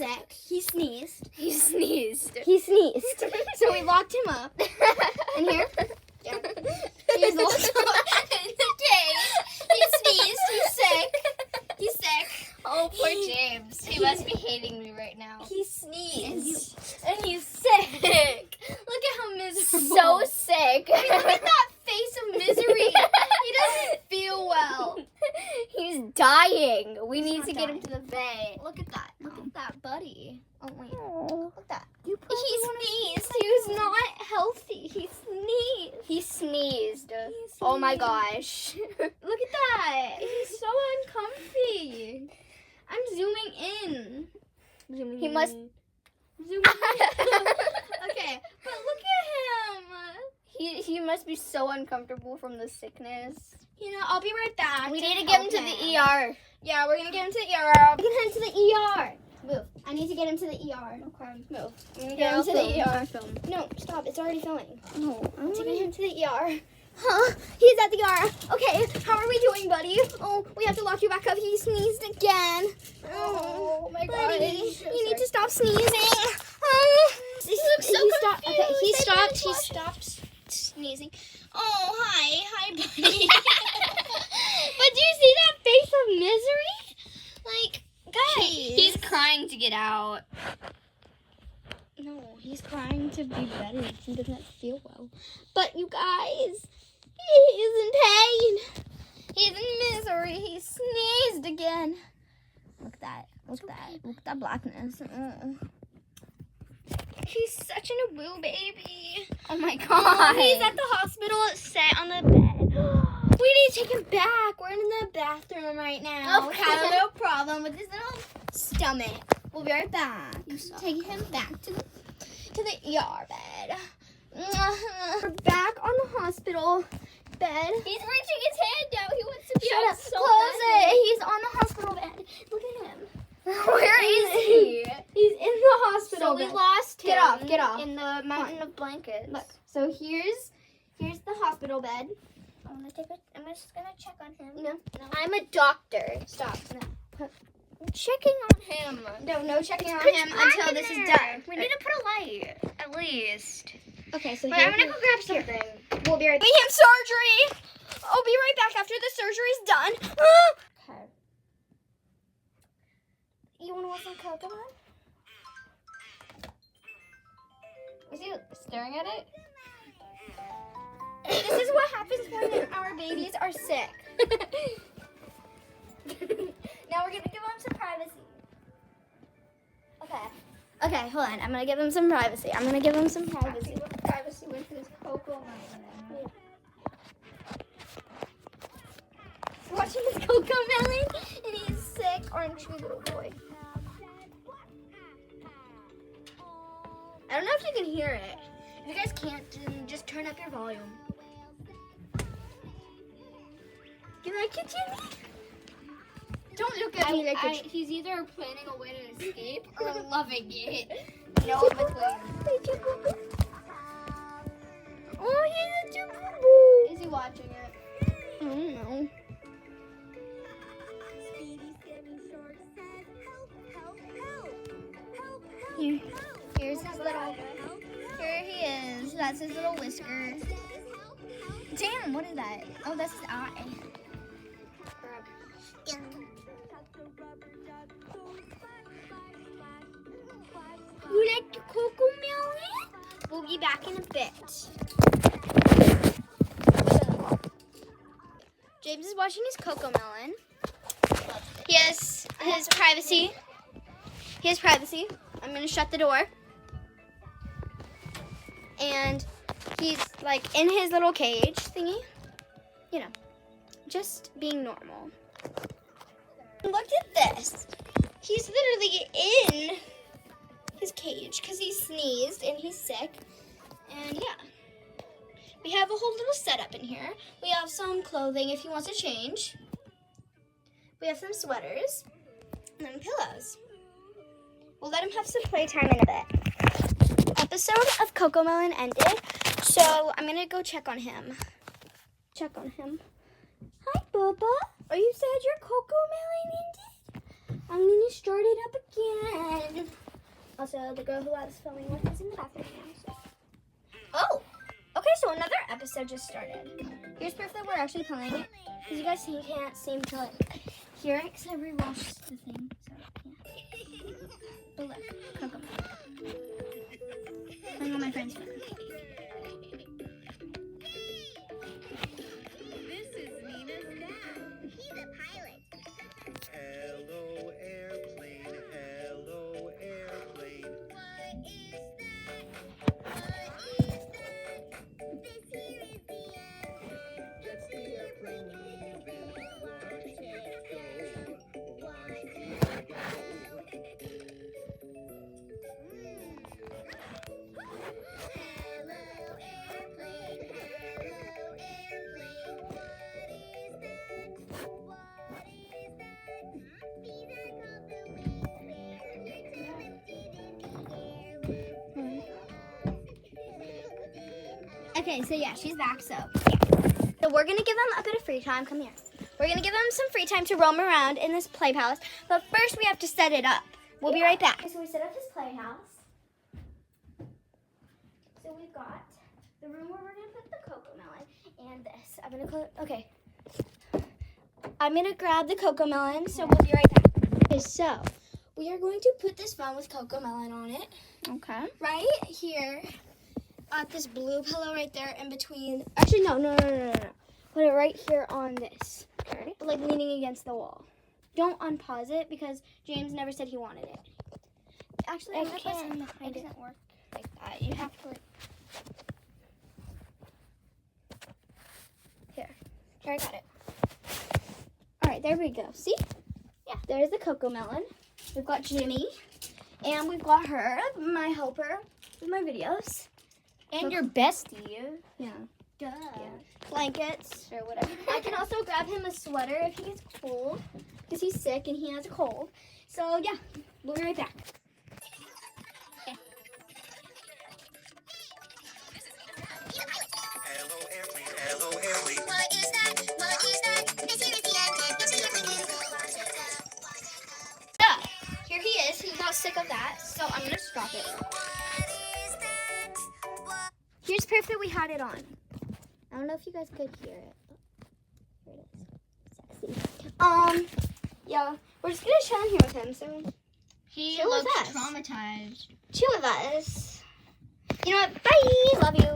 sick. He sneezed. He sneezed. He sneezed. So we locked him up. And here? Yeah. He's also in the cage. He sneezed. He's sick. He's sick. Oh, poor James. He must be hating me right now. He sneezed. And he's sick. Look at how miserable. So sick. Look at that face of misery. He doesn't feel well. He's dying. We He's need not to get him dying. to the vet. Look at that. Look at that, buddy. Oh, wait. Oh. Look at that. You He sneezed. He was not healthy. He sneezed. He sneezed. He Oh my sneezed. gosh. Look at that. He's so uncomfy. I'm zooming in. Zooming He in. must- Zooming in. Okay, but look at him. He must be so uncomfortable from the sickness. You know, I'll be right back. We need to get him to the ER. Yeah, we're gonna get him to the ER. We're gonna head to the ER. Move. I need to get him to the ER. Okay. Move. I'm gonna get him to the ER. Film. No, stop. It's already filming. No, I I'm taking want him to the ER. Huh? He's at the ER. Okay, how are we doing, buddy? Oh, we have to lock you back up. He sneezed again. Oh my Buddy, gosh. you need to stop sneezing. Oh, He looks so stopped. Okay, confused. he I stopped. really He watched- stopped sneezing. Oh, hi, buddy. But do you see that face of misery? Like, guys. He's crying to get out. No, he's trying to be better. He doesn't feel well. But you guys, he's in pain. He's in misery. He sneezed again. Look at that. Look at that. Look at that blackness. He's such a woo baby. Oh my Oh, god. he's at the hospital, set on the bed. We need to take him back. We're in the bathroom right now. Okay. Had a little problem with his little stomach. We'll be right back. You suck. Take him back to the ER bed. We're back on the hospital bed. He's reaching his hand out. He wants to be Shut out up. so Close badly. it. He's on the hospital bed. Look at him. Where is he? He's in the hospital So we bed. lost him. Get off, get off. In the mountain of blankets. Look, so here's the hospital bed. I'm just gonna check on him. No. I'm a doctor. Stop. No. Checking on him. No checking on Pitch him black until in this is there. done. We need to put a light, at least. Okay, so Wait, I'm gonna go grab something. We'll be right back. Him surgery. I'll be right back after the surgery's done. Okay. You want to watch some Pokemon? Was he staring at it? This is what happens when our babies are sick. Now we're gonna give them some privacy. Okay, hold on. I'm gonna give them some privacy. What privacy with his Coco Melon? Watching this Coco Melon, and he's sick, aren't you, little boy? I don't know if you can hear it. If you guys can't, then just turn up your volume. You like it, Jimmy? Don't look at me like a He's either planning a way to escape or loving it. No in between. Oh, he's a Chibubu. Is he watching it? I don't know. Here's his little. Here he is. That's his little whisker. Damn, what is that? Oh, that's his eye. You like the Coco Melon? We'll be back in a bit. James is watching his Coco Melon. He has his privacy. He has privacy. I'm going to shut the door. And he's like in his little cage thingy. You know, just being normal. Look at this. He's literally in his cage because he sneezed and he's sick. And yeah. We have a whole little setup in here. We have some clothing if he wants to change. We have some sweaters. And then pillows. We'll let him have some playtime in a bit. Episode of Coco Melon ended. So I'm going to go check on him. Hi, Bubba. Are you sad your Coco Melon ended? I'm gonna start it up again. Also, the girl who I was filming with is in the bathroom now. So. Oh! Okay, so another episode just started. Here's proof that we're actually playing it. Because you guys can't seem to hear it because I rewatched the thing. So, yeah. But look, Coco. Playing on my friend's phone. This is Nina's dad. He's a pilot. Hello, airplane. Hello, airplane. What is that? What is that? This here is the airplane. That's the airplane moving. Watch it go. Watch it go. Hello, airplane. Hello, airplane. What is that? What is that? These are called the wings. They're here to lift it in the air. Okay, so yeah, she's back, so we're gonna give them a bit of free time. Come here. We're gonna give them some free time to roam around in this play palace, but first we have to set it up. We'll be right back. So we set up this playhouse. So we've got the room where we're gonna put the cocoa melon and this. I'm gonna grab the cocoa melon, so we'll be right back. Okay, so we are going to put this phone with cocoa melon on it. Okay. Right here. This blue pillow right there in between. Actually, no. Put it right here on this. Okay. Like leaning against the wall. Don't unpause it because James never said he wanted it. Actually, I'm gonna put something behind it. It doesn't work like that. You have to. Here, I got it. All right, there we go. See? Yeah. There's the cocoa melon. We've got Jimmy, and we've got her, my helper with my videos. And your bestie. Yeah. Duh. Yeah. Blankets or whatever. I can also grab him a sweater if he gets cold because he's sick and he has a cold. So yeah, we'll be right back. Hello, airplane. Hello, airplane. What is that? What is that? This here is the engine. This here is the Yeah, here he is. He got sick of that, so I'm gonna stop it. Here's proof that we had it on. I don't know if you guys could hear it. But here it is. Sexy. Yeah, we're just gonna chill in here with him. So He Chill with looks us. traumatized. chill with us. You know what? Bye. Love you.